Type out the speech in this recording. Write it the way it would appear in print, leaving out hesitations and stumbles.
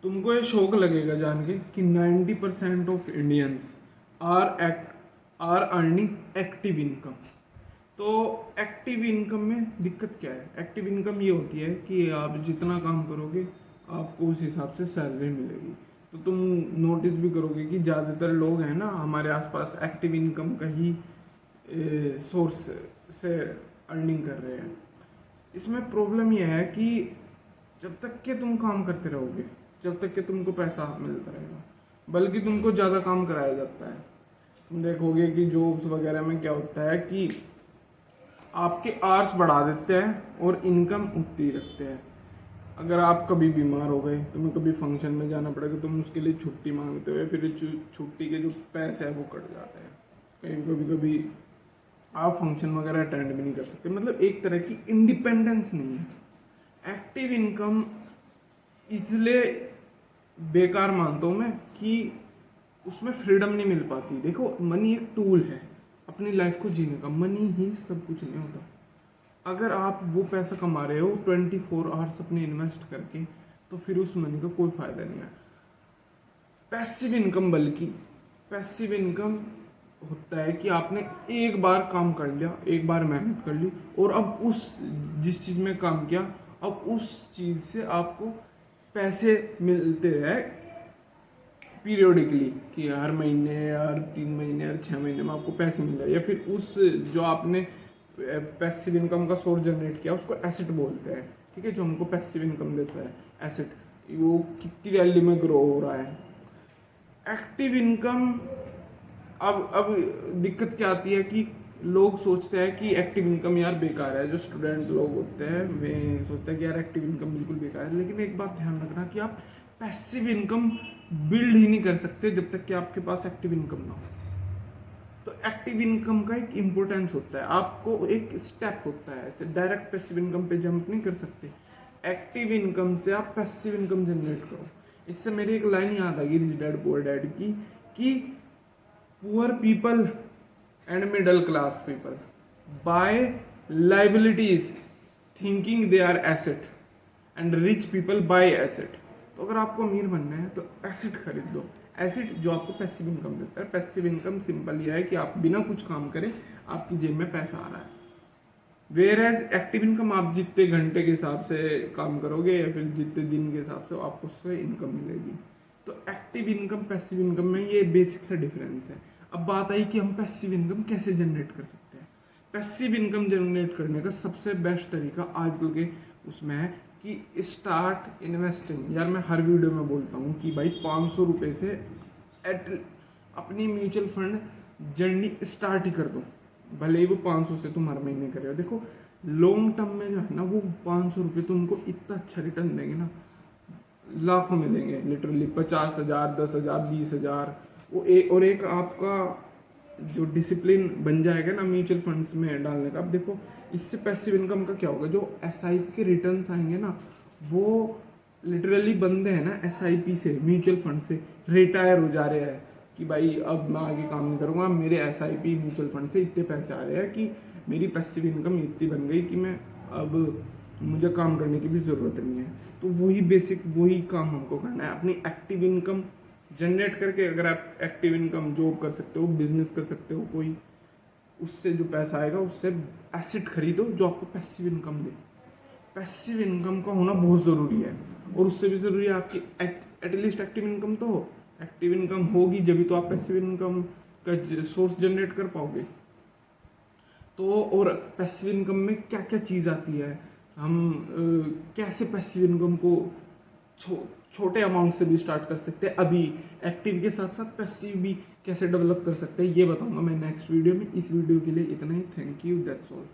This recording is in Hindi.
तुमको ये शौक लगेगा जान के कि 90% of Indians are earning active income. तो एक्टिव इनकम में दिक्कत क्या है? एक्टिव इनकम ये होती है कि आप जितना काम करोगे आपको उस हिसाब से सैलरी मिलेगी। तो तुम नोटिस भी करोगे कि ज़्यादातर लोग हैं ना हमारे आसपास एक्टिव इनकम का ही सोर्स से अर्निंग कर रहे हैं। इसमें प्रॉब्लम यह है कि जब तक कि तुम काम करते रहोगे, जब तक कि तुमको पैसा मिलता रहेगा, बल्कि तुमको ज़्यादा काम कराया जाता है। तुम देखोगे कि जॉब्स वगैरह में क्या होता है कि आपके आवर्स बढ़ा देते हैं और इनकम उतनी रखते हैं। अगर आप कभी बीमार हो गए, तुम्हें कभी फंक्शन में जाना पड़ेगा, तुम उसके लिए छुट्टी मांगते हो, फिर छुट्टी के जो पैसे हैं वो कट जाते हैं। कहीं कभी कभी आप फंक्शन वगैरह अटेंड भी नहीं कर सकते। मतलब एक तरह की इंडिपेंडेंस नहीं है। एक्टिव इनकम इसलिए बेकार मानता हूँ मैं कि उसमें फ्रीडम नहीं मिल पाती। देखो, मनी एक टूल है अपनी लाइफ को जीने का, मनी ही सब कुछ नहीं होता। अगर आप वो पैसा कमा रहे हो 24 आवर्स अपने इन्वेस्ट करके, तो फिर उस मनी का कोई फायदा नहीं है। पैसिव इनकम, बल्कि पैसिव इनकम होता है कि आपने एक बार काम कर लिया, एक बार मेहनत कर ली, और अब उस जिस चीज़ में काम किया, अब उस चीज़ से आपको पैसे मिलते हैं पीरियोडिकली, कि हर महीने, हर 3 महीने, हर 6 महीने में आपको पैसे मिल रहे हैं। या फिर उस जो आपने पैसिव इनकम का सोर्स जनरेट किया उसको एसेट बोलते हैं, ठीक है, जो हमको पैसिव इनकम देता है। एसेट वो कितनी वैल्यू में ग्रो हो रहा है। एक्टिव इनकम, अब दिक्कत क्या आती है कि लोग सोचते हैं कि एक्टिव इनकम यार बेकार है। जो स्टूडेंट लोग होते हैं वे सोचते हैं कि यार एक्टिव इनकम बिल्कुल बेकार है। लेकिन एक बात ध्यान रखना कि आप पैसिव इनकम बिल्ड ही नहीं कर सकते जब तक कि आपके पास एक्टिव इनकम ना हो। तो एक्टिव इनकम का एक इम्पोर्टेंस होता है, आपको एक स्टेप होता है। ऐसे डायरेक्ट पैसिव इनकम पे जंप नहीं कर सकते। एक्टिव इनकम से आप पैसिव इनकम जनरेट करो। इससे मेरी एक लाइन याद आ गई रिच डैड पुअर डैड की, कि poor people and middle class people buy liabilities thinking they are asset, and rich people buy asset. तो अगर आपको अमीर बनना है तो एसेट खरीद दो, एसेट जो आपको पैसिव इनकम देता है। पैसिव इनकम सिंपल यह है कि आप बिना कुछ काम करे आपकी जेब में पैसा आ रहा है। वेयर एज एक्टिव इनकम, आप जितने घंटे के हिसाब से काम करोगे या फिर जितने दिन के हिसाब से आपको उससे इनकम मिलेगी। तो एक्टिव इनकम पैसिव इनकम में ये बेसिक सा डिफरेंस है। अब बात आई कि हम पैसिव इनकम कैसे जनरेट कर सकते हैं। पैसिव इनकम जनरेट करने का सबसे बेस्ट तरीका आजकल के उसमें है कि स्टार्ट इन्वेस्टिंग। यार मैं हर वीडियो में बोलता हूँ कि भाई 500 रुपये से अपनी म्यूचुअल फंड जर्नी स्टार्ट ही कर दो। भले ही वो 500 से तुम हर महीने कर रहे हो। देखो, लॉन्ग टर्म में जो है ना, वो 500 रुपये तुमको इतना अच्छा रिटर्न देंगे ना, लाखों में देंगे लिटरली। 50,000, 10,000, 20,000। और एक आपका जो डिसिप्लिन बन जाएगा ना म्यूचुअल फंड्स में डालने का। अब देखो, इससे पैसिव इनकम का क्या होगा, जो एसआईपी के रिटर्न्स आएंगे ना, वो लिटरली बंदे हैं ना एसआईपी से, म्यूचुअल फंड से रिटायर हो जा रहे हैं कि भाई अब मैं आगे काम नहीं करूँगा, मेरे एसआईपी म्यूचुअल फंड से इतने पैसे आ रहे हैं कि मेरी पैसिव इनकम इतनी बन गई कि मैं अब मुझे काम करने की भी ज़रूरत नहीं है। तो वही काम हमको करना है, अपनी एक्टिव इनकम जनरेट करके। अगर आप एक्टिव इनकम जॉब कर सकते हो, बिजनेस कर सकते हो कोई, उससे जो पैसा आएगा उससे एसेट खरीदो जो आपको पैसिव इनकम दे। पैसिव इनकम का होना बहुत ज़रूरी है, और उससे भी ज़रूरी है आपकी एटलीस्ट एक्टिव इनकम तो हो। एक्टिव इनकम होगी जब तो आप पैसिव इनकम का सोर्स जनरेट कर पाओगे। तो और पैसिव इनकम में क्या क्या चीज़ आती है, हम कैसे पैसिव इनकम को छोटे अमाउंट से भी स्टार्ट कर सकते हैं, अभी एक्टिव के साथ साथ पैसिव भी कैसे डेवलप कर सकते हैं, ये बताऊंगा मैं नेक्स्ट वीडियो में। इस वीडियो के लिए इतना ही। Thank you, that's all.